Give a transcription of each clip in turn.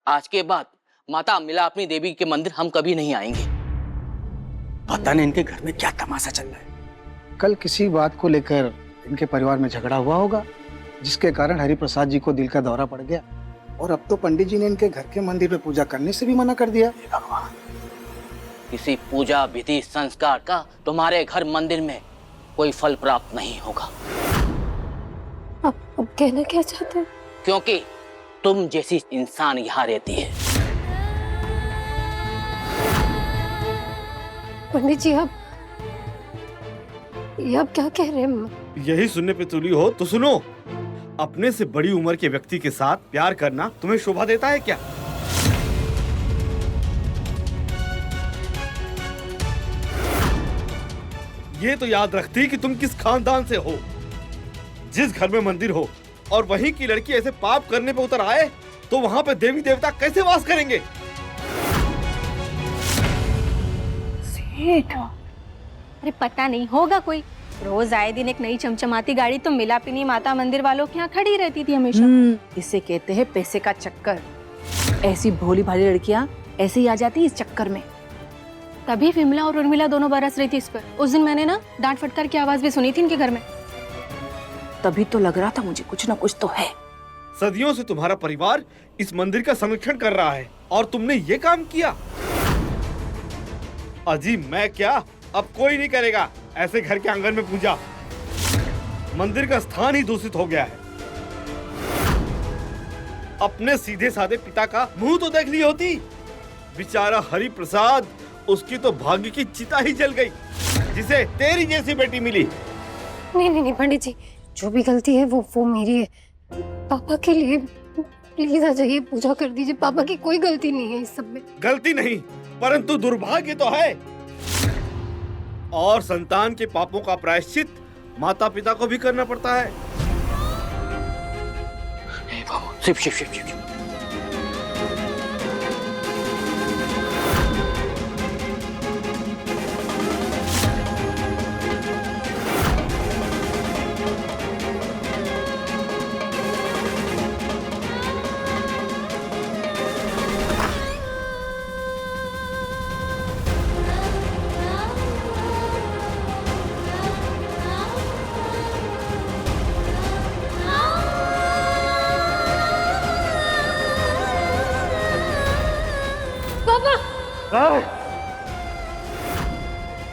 आज के बाद माता अम्बिलापनी देवी के मंदिर हम कभी नहीं आएंगे। पता नहीं इनके घर में क्या तमाशा चल रहा है। कल किसी बात को लेकर इनके परिवार में झगड़ा हुआ होगा, जिसके कारण हरिप्रसाद जी को दिल का दौरा पड़ गया, और अब तो पंडित जी ने इनके घर के मंदिर में पूजा करने से भी मना कर दिया। भगवान, किसी पूजा विधि संस्कार का तुम्हारे घर मंदिर में कोई फल प्राप्त नहीं होगा। अब कहना क्या चाहते हैं? क्योंकि तुम जैसी इंसान यहाँ रहती है। पंडित जी अब क्या कह रहे हैं? यही सुनने पे तुली हो तो सुनो। अपने से बड़ी उम्र के व्यक्ति के साथ प्यार करना तुम्हें शोभा देता है क्या? ये तो याद रखती कि तुम किस खानदान से हो। जिस घर में मंदिर हो और वहीं की लड़की ऐसे पाप करने पे उतर आए तो वहां पे देवी देवता कैसे वास करेंगे? सेठ, अरे पता नहीं, होगा कोई। रोज आए दिन एक नई चमचमाती गाड़ी तो मिलापिनी माता मंदिर वालों के यहाँ खड़ी रहती थी हमेशा। इसे कहते हैं पैसे का चक्कर। ऐसी भोली भाली लड़कियां ऐसे ही आ जाती है इस चक्कर में। तभी विमला और उर्मिला दोनों बरस रही थी इस पर। उस दिन मैंने ना डांट फटकार की आवाज भी सुनी थी इनके घर में। तभी तो लग रहा था मुझे कुछ ना कुछ तो है। सदियों से तुम्हारा परिवार इस मंदिर का संरक्षण कर रहा है और तुमने ये काम किया। अजी मैं क्या, अब कोई नहीं करेगा ऐसे घर के आंगन में पूजा। मंदिर का स्थान ही दूषित हो गया है। अपने सीधे साधे पिता का मुंह तो देख ली होती। बेचारा हरि प्रसाद, उसकी तो भाग्य की चिता ही जल गई जिसे तेरी जैसी बेटी मिली। नहीं पंडित जी, जो भी गलती है वो मेरी है। पापा के लिए प्लीज आ जाइए, पूजा कर दीजिए। पापा की कोई गलती नहीं है इस सब में। गलती नहीं परंतु दुर्भाग्य तो है। और संतान के पापों का प्रायश्चित माता पिता को भी करना पड़ता है। शिव शिव शिव शिव।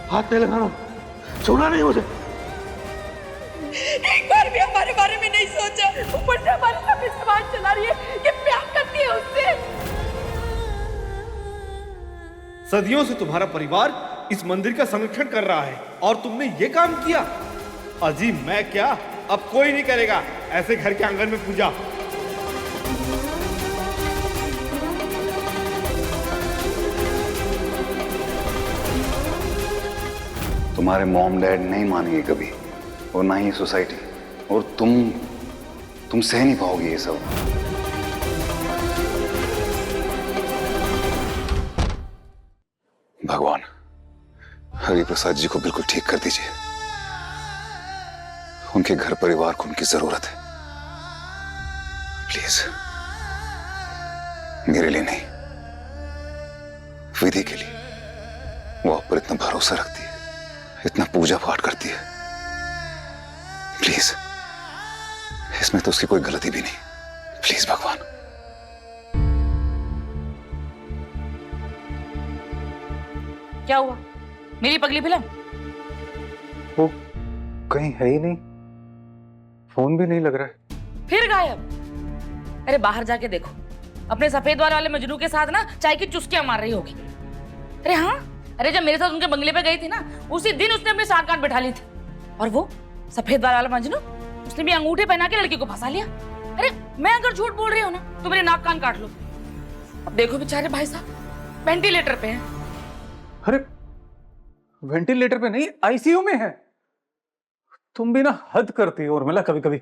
हाथ नहीं लगाना, छोड़ना नहीं मुझे। एक बार भी हमारे बारे में नहीं सोचा। ऊपर से हमारे साथ समाज चला रही है कि प्यार करती है उससे। सदियों से तुम्हारा परिवार इस मंदिर का संरक्षण कर रहा है और तुमने ये काम किया। अजी मैं क्या, अब कोई नहीं करेगा ऐसे घर के आंगन में पूजा। तुम्हारे मॉम डैड नहीं मानेंगे कभी, और ना ही सोसाइटी, और तुम सह नहीं पाओगे ये सब। भगवान, हरिप्रसाद जी को बिल्कुल ठीक कर दीजिए। उनके घर परिवार को उनकी जरूरत है। प्लीज, मेरे लिए नहीं, विधि के लिए। वो आप पर इतना भरोसा रखती है, इतना पूजा पाठ करती है। प्लीज, इसमें तो उसकी कोई गलती भी नहीं। प्लीज भगवान। क्या हुआ? मेरी पगली फिल्म? वो कहीं है ही नहीं, फोन भी नहीं लग रहा है। फिर गायब? अरे बाहर जाके देखो, अपने सफेद बाल वाले मजनू के साथ ना चाय की चुस्कियां मार रही होगी। अरे हाँ, अरे जब मेरे साथ उनके बंगले पे गई थी ना, उसी दिन उसने अपने साथ कान बैठा ली थी। और वो सफेद बाल वाला मजनू, उसने भी अंगूठे पहना के लड़की को फंसा लिया। अरे मैं अगर झूठ बोल रही हूँ ना तो मेरे नाक कान काट लो। अब देखो बेचारे भाई साहब वेंटिलेटर पे हैं। अरे वेंटिलेटर पे नहीं, आईसीयू में है। तुम भी ना हद करती हो उर्मिला कभी कभी।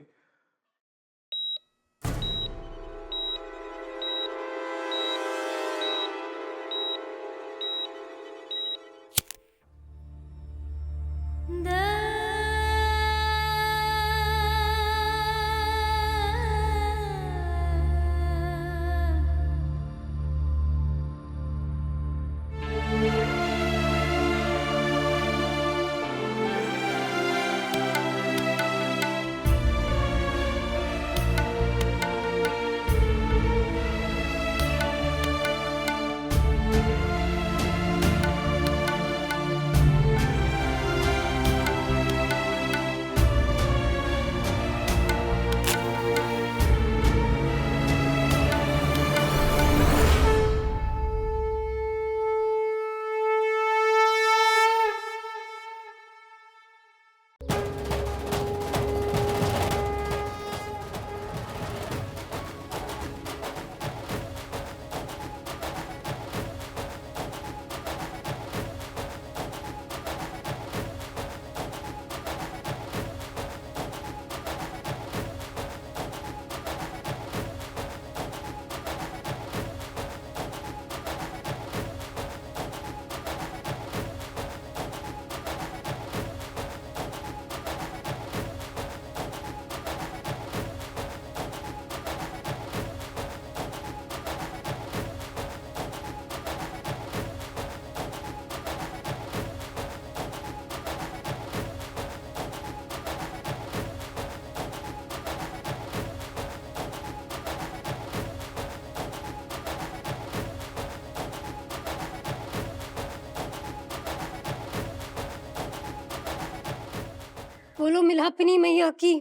बोलो मिलापनी मैया की।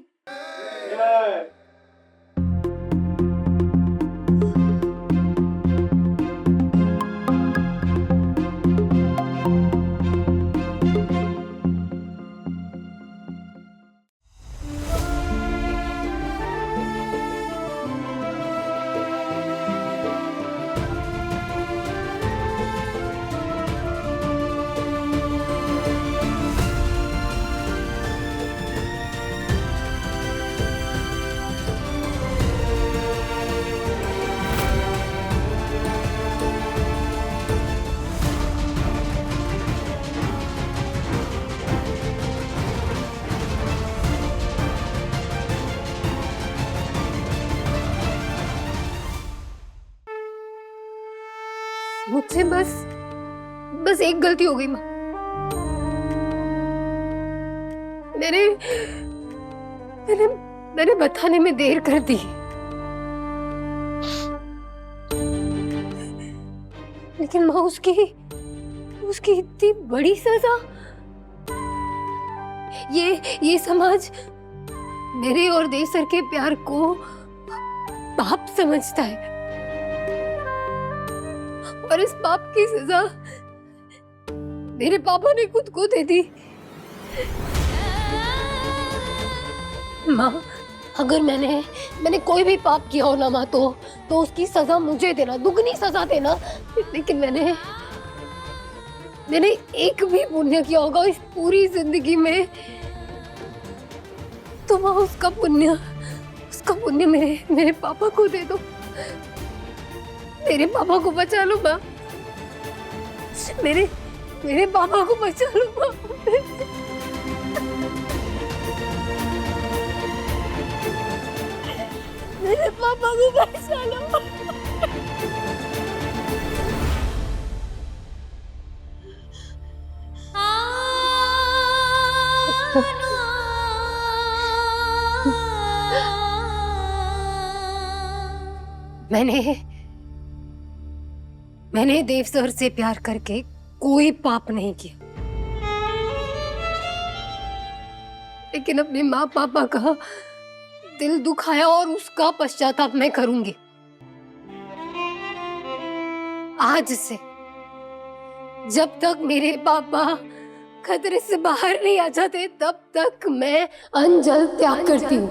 मुझसे बस एक गलती हो गई माँ। मैंने बताने में देर कर दी। लेकिन माँ उसकी इतनी बड़ी सजा। ये समाज मेरे और देव सर के प्यार को पाप समझता है और इस पाप की सजा मेरे पापा ने खुद को दे दी। माँ, अगर मैंने कोई भी पाप किया हो ना माँ, तो उसकी सजा मुझे देना, दुगनी सजा देना। लेकिन मैंने एक भी पुण्य किया होगा इस पूरी जिंदगी में, तो माँ उसका पुण्य मेरे पापा को दे दो। मेरे पापा को बचा लो माँ, मेरे पापा को बचा लो माँ। मेरे पापा को बचा लो। मैंने देव सर से प्यार करके कोई पाप नहीं किया, लेकिन अपने माँ पापा का दिल दुखाया और उसका पश्चाताप मैं करूंगी। आज से जब तक मेरे पापा खतरे से बाहर नहीं आ जाते, तब तक मैं अंजल त्याग करती हूँ।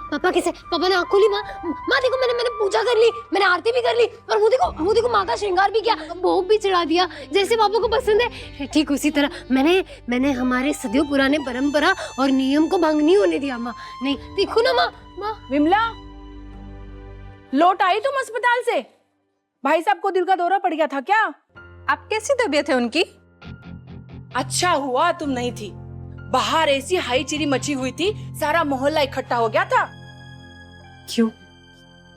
पापा कैसे? पापा ने आँख खोली। माँ देखो, मैंने पूजा कर ली, मैंने आरती भी कर ली और मुँह देखो माँ का श्रृंगार भी किया, भोग भी चढ़ा दिया जैसे पापा को पसंद है। ठीक उसी तरह मैंने हमारे सदियों पुराने परंपरा और नियम को भंग नहीं होने दिया माँ। नहीं, देखो ना माँ। विमला, लौट आई तुम अस्पताल से? भाई साहब को दिल का दौरा पड़ गया था क्या? अब कैसी तबीयत है उनकी? अच्छा हुआ तुम नहीं थी, बाहर ऐसी हाई चिरी मची हुई थी, सारा मोहल्ला इकट्ठा हो गया था। क्यों,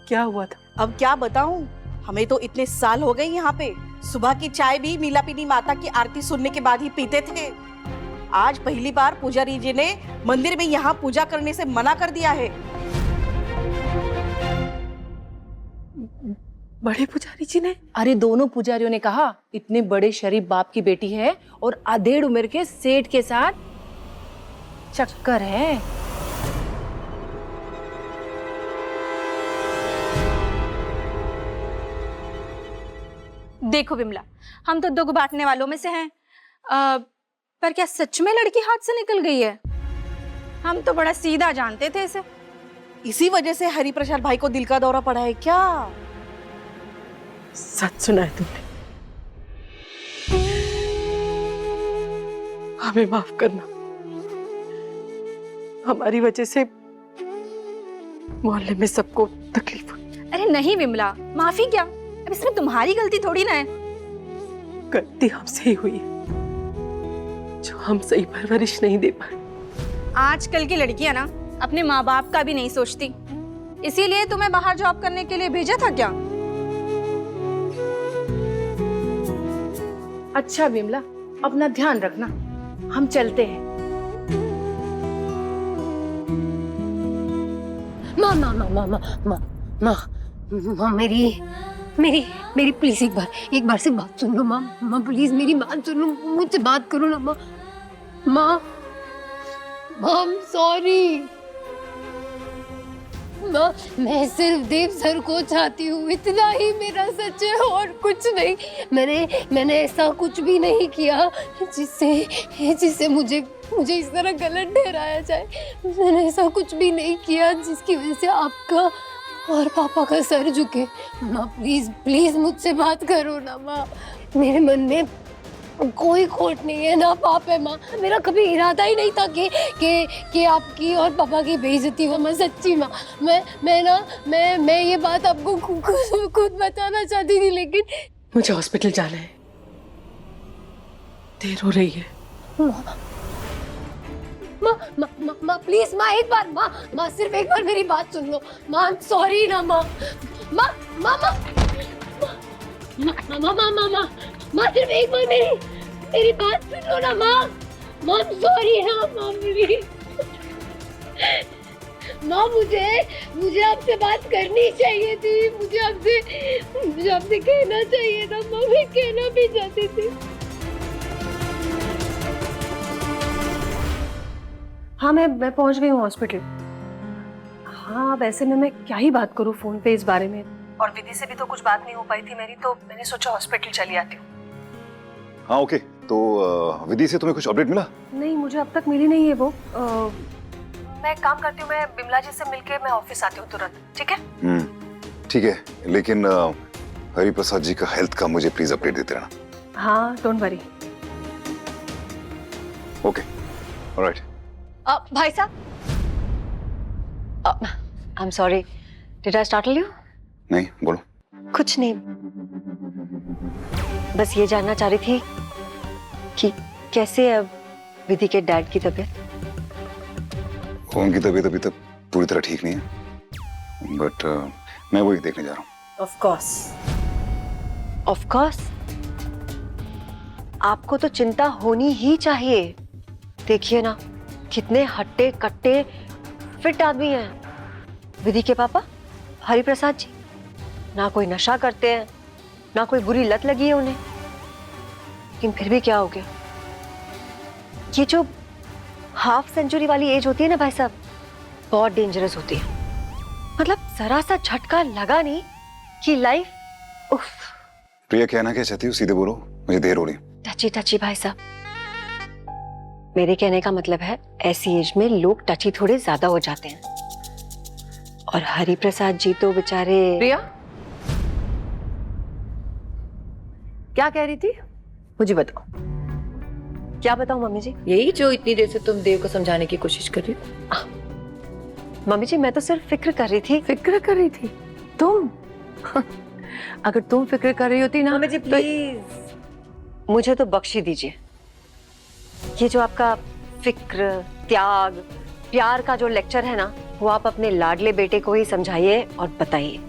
क्या हुआ था? अब क्या बताऊं, हमें तो इतने साल हो गए यहाँ पे, सुबह की चाय भी मीलापिनी माता की आरती सुनने के बाद ही पीते थे। आज पहली बार पुजारी जी ने मंदिर में यहाँ पूजा करने से मना कर दिया है। बड़े पुजारी जी ने? अरे दोनों पुजारियों ने कहा, इतने बड़े शरीफ बाप की बेटी है और आधेड़ उम्र के सेठ के साथ चक्कर है। देखो विमला, हम तो दुख बांटने वालों में से हैं, पर क्या सच में लड़की हाथ से निकल गई है? हम तो बड़ा सीधा जानते थे इसे। इसी वजह से हरिप्रसाद भाई को दिल का दौरा पड़ा है क्या? सच सुना है तुमने। हमें माफ करना, हमारी वजह से मोहल्ले में सबको तकलीफ हुई। अरे नहीं विमला, माफी क्या, अब इसमें तुम्हारी गलती थोड़ी ना है। गलती हमसे ही हुई है, जो हम सही परवरिश नहीं दे पाए। आजकल की लड़कियां ना अपने माँ बाप का भी नहीं सोचती, इसीलिए तुम्हें बाहर जॉब करने के लिए भेजा था क्या? अच्छा विमला, अपना ध्यान रखना, हम चलते हैं। माँ माँ माँ माँ माँ माँ माँ माँ मेरी मेरी मेरी प्लीज एक बार से बात सुन लो माँ। माँ प्लीज मेरी बात सुन लो, मुझसे बात करो ना माँ। माँ माँ सॉरी माँ, मैं सिर्फ देव सर को चाहती हूँ, इतना ही मेरा सच है और कुछ नहीं। मैंने ऐसा कुछ भी नहीं किया जिससे मुझे इस तरह गलत ठहराया जाए। मैंने ऐसा कुछ भी नहीं किया जिसकी वजह से आपका और पापा का सर झुके। माँ प्लीज प्लीज मुझसे बात करो ना माँ। मेरे मन में कोई खोट नहीं है, ना पाप है माँ। मेरा कभी इरादा ही नहीं था कि आपकी और पापा की बेइज्जती हो। मैं सच्ची माँ, मैं ये बात आपको खुद बताना चाहती थी, लेकिन मुझे हॉस्पिटल जाना है, देर हो रही है। माँ प्लीज माँ, एक बार माँ सिर्फ एक बार मेरी बात सुन लो माँ। सॉरी ना माँ। माँ सिर्फ एक बार मेरी बात सुन लो ना माँ। माँ सॉरी ना माँ प्लीज। माँ मुझे आपसे बात करनी चाहिए थी, मुझे आपसे कहना चाहिए था माँ। मैं कहना भी चाहती थी। हाँ मैं पहुंच गई हूँ हॉस्पिटल। हाँ वैसे मैं क्या ही बात करूँ फोन पे इस बारे में, और विधि से भी तो कुछ बात नहीं हो पाई थी मेरी, तो मैंने सोचा हॉस्पिटल चली आती हूँ। हाँ ओके, तो विधि से तुम्हें कुछ अपडेट मिला? नहीं मुझे अब तक मिली नहीं है वो। मैं एक काम करती हूँ, मैं बिमला जी से मिलके मैं ऑफिस आती हूँ तुरंत, ठीक है? ठीक है, लेकिन हरि प्रसाद जी का हेल्थ का मुझे प्लीज अपडेट देते रहना। हाँ डोंट वरी। Okay alright. भाई साहब, I am sorry, did I startle you? नहीं बोलो। कुछ नहीं, बस ये जानना चाह रही थी कि कैसे है अब विधि के डैड की तबीयत? उनकी तबीयत अभी तक पूरी तरह ठीक नहीं है, बट मैं वही देखने जा रहा हूँ। ऑफ कोर्स आपको तो चिंता होनी ही चाहिए। देखिए ना कितने हट्टे कट्टे फिट आदमी हैं विधि के पापा हरि प्रसाद जी। ना कोई नशा करते हैं, ना कोई बुरी लत लगी है उन्हें, लेकिन फिर भी क्या हो गया, ये जो हाफ सेंचुरी वाली एज होती है ना भाई साहब, बहुत डेंजरस होती है। मतलब जरा सा झटका लगा नहीं कि लाइफ उफ। प्रिया कहना क्या चाहती हो, सीधे बोलो, मुझे देर हो रही। टची भाई साहब, मेरे कहने का मतलब है ऐसी एज में लोग टची थोड़े ज्यादा हो जाते हैं, और हरि प्रसाद जी तो बेचारे। प्रिया क्या कह रही थी, मुझे बताओ। क्या बताऊं मम्मी जी? यही जो इतनी देर से तुम देव को समझाने की कोशिश कर रही हो। मम्मी जी मैं तो सिर्फ फिक्र कर रही थी। फिक्र कर रही थी तुम? अगर तुम फिक्र कर रही होती ना मम्मी जी प्लीज मुझे तो बख्श ही दीजिए। ये जो आपका फिक्र, त्याग, प्यार का जो लेक्चर है ना, वो आप अपने लाडले बेटे को ही समझाइए और बताइए,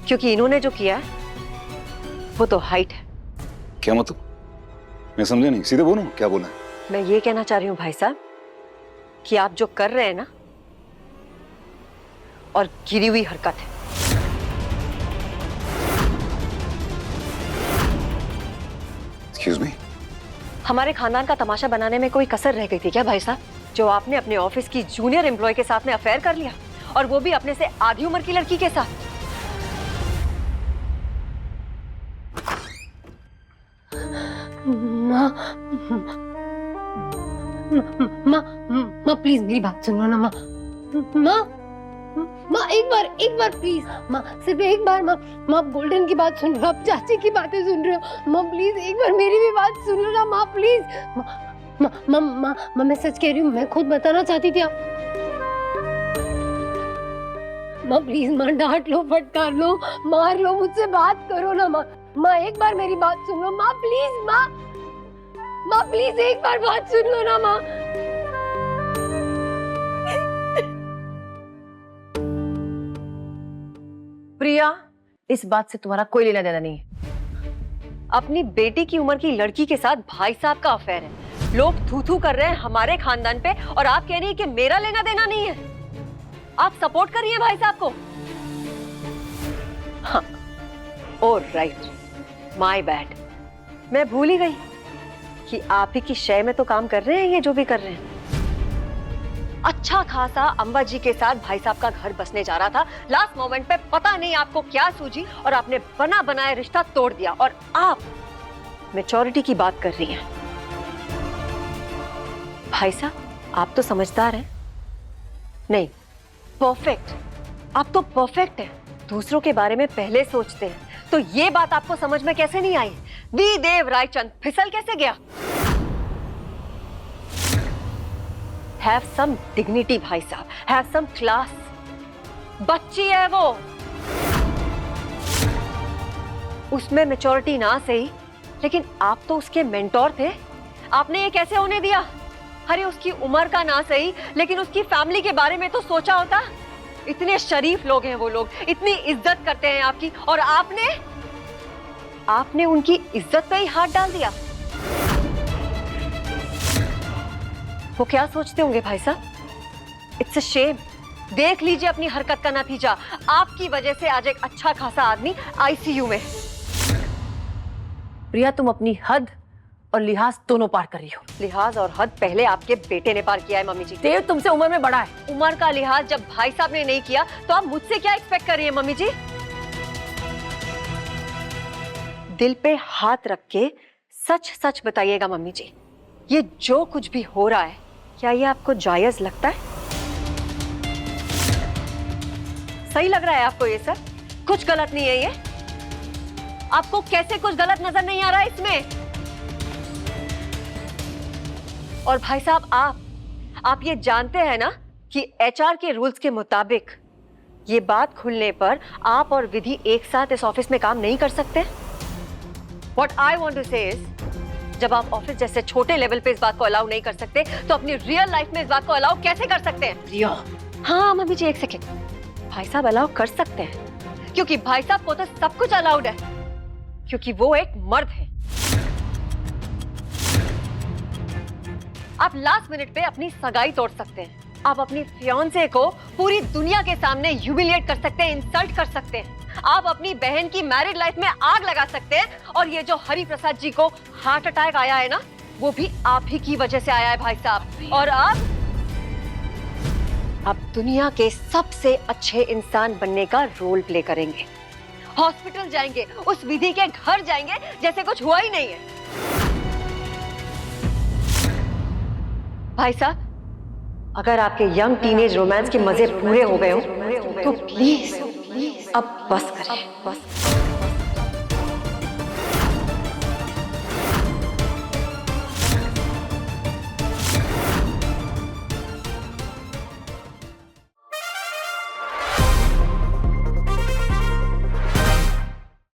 क्योंकि इन्होंने जो किया है वो तो हाइट है। क्या मतलब? मैं समझा नहीं, सीधे बोलो क्या बोला है। मैं ये कहना चाह रही हूँ भाई साहब कि आप जो कर रहे हैं ना, और गिरी हुई हरकत है। एक्सक्यूज मी, हमारे खानदान का तमाशा बनाने में कोई कसर रह गई थी क्या भाई साहब, जो आपने अपने ऑफिस की जूनियर एम्प्लॉय के साथ में अफेयर कर लिया, और वो भी अपने से आधी उम्र की लड़की के साथ? माँ प्लीज मेरी बात सुनो ना माँ। माँ एक बार प्लीज माँ, सिर्फ एक बार माँ। माँ गोल्डन की बात सुन रहे हो, आप चाची की बातें सुन रहे हो। माँ प्लीज एक बार मेरी भी बात सुन लो ना माँ प्लीज। माँ मैं सच कह रही हूँ, मैं खुद बताना चाहती थी आप। माँ प्लीज माँ, डांट लो, फटकार लो, मार लो, मुझसे बात करो ना माँ। माँ एक बार मेरी बात सुन लो माँ प्लीज। माँ प्लीज एक बार बात सुन लो ना माँ। प्रिया, इस बात से तुम्हारा कोई लेना देना नहीं है। अपनी बेटी की उम्र की लड़की के साथ भाई साहब का अफेयर है। लोग थू थू कर रहे हैं हमारे खानदान पे और आप कह रही है कि मेरा लेना देना नहीं है। आप सपोर्ट कर रही हैं भाई साहब को। हाँ, ओह राइट, माय बैड। मैं भूल ही गई कि आप ही की शय में तो काम कर रहे हैं ये जो भी कर रहे हैं। अच्छा खासा अंबा जी के साथ भाई साहब का घर बसने जा रहा था। लास्ट मोमेंट पे पता नहीं आपको क्या सूझी और आपने बना बनाया रिश्ता तोड़ दिया। और आप मैच्योरिटी की बात कर रही हैं। भाई साहब आप तो समझदार हैं। नहीं, परफेक्ट। आप तो परफेक्ट हैं, दूसरों के बारे में पहले सोचते हैं। तो ये बात आपको समझ में कैसे नहीं आई? वी देव रायचंद फिसल कैसे गया? हैव सम डिग्निटी भाई साहब, हैव सम क्लास। बच्ची है वो, उसमें मैच्योरिटी ना सही, लेकिन आप तो उसके मेंटोर थे। आपने ये कैसे होने दिया? अरे उसकी उम्र का ना सही, लेकिन उसकी फैमिली के बारे में तो सोचा होता। इतने शरीफ लोग हैं वो लोग, इतनी इज्जत करते हैं आपकी, और आपने उनकी इज्जत पे ही हाथ डाल दिया। वो क्या सोचते होंगे भाई साहब? It's a shame. देख लीजिए अपनी हरकत का नतीजा। आपकी वजह से आज एक अच्छा खासा आदमी आईसीयू में। प्रिया, तुम अपनी हद और लिहाज दोनों पार कर रही हो। लिहाज और हद पहले आपके बेटे ने पार किया है मम्मी जी। देव तुमसे उम्र में बड़ा है। उम्र का लिहाज जब भाई साहब ने नहीं किया तो आप मुझसे क्या एक्सपेक्ट कर रही हैं मम्मी जी? दिल पे हाथ रख के सच सच बताइएगा मम्मी जी, ये जो कुछ भी हो रहा है क्या ये आपको जायज लगता है? सही लग रहा है आपको ये सब? कुछ गलत नहीं है ये? आपको कैसे कुछ गलत नजर नहीं आ रहा है इसमें? और भाई साहब आप ये जानते हैं ना कि एचआर के रूल्स के मुताबिक ये बात खुलने पर आप और विधि एक साथ इस ऑफिस में काम नहीं कर सकते। What I want to say is, जब आप ऑफिस जैसे छोटे लेवल पे इस बात को अलाउ नहीं कर सकते तो अपनी रियल लाइफ में इस बात को अलाउ कैसे कर सकते हैं? प्रिया, हाँ मम्मी जी एक सेकेंड। भाई साहब अलाउ कर सकते हैं क्योंकि भाई साहब को तो सब कुछ अलाउड है, क्योंकि वो एक मर्द है। आप लास्ट मिनट पे अपनी सगाई तोड़ सकते हैं, आप अपनी फियांसे को पूरी दुनिया के सामने ह्यूमिलिएट कर सकते हैं, इंसल्ट कर सकते हैं, आप अपनी बहन की मैरिड लाइफ में आग लगा सकते हैं। और ये जो हरि प्रसाद जी को हार्ट अटैक आया है ना, वो भी आप ही की वजह से आया है भाई साहब। और आप दुनिया के सबसे अच्छे इंसान बनने का रोल प्ले करेंगे, हॉस्पिटल जाएंगे, उस विधि के घर जाएंगे जैसे कुछ हुआ ही नहीं है। भाई साहब अगर आपके यंग टीनेज रोमांस के मजे पूरे हो गए हो तो प्लीज अब बस करें, बस।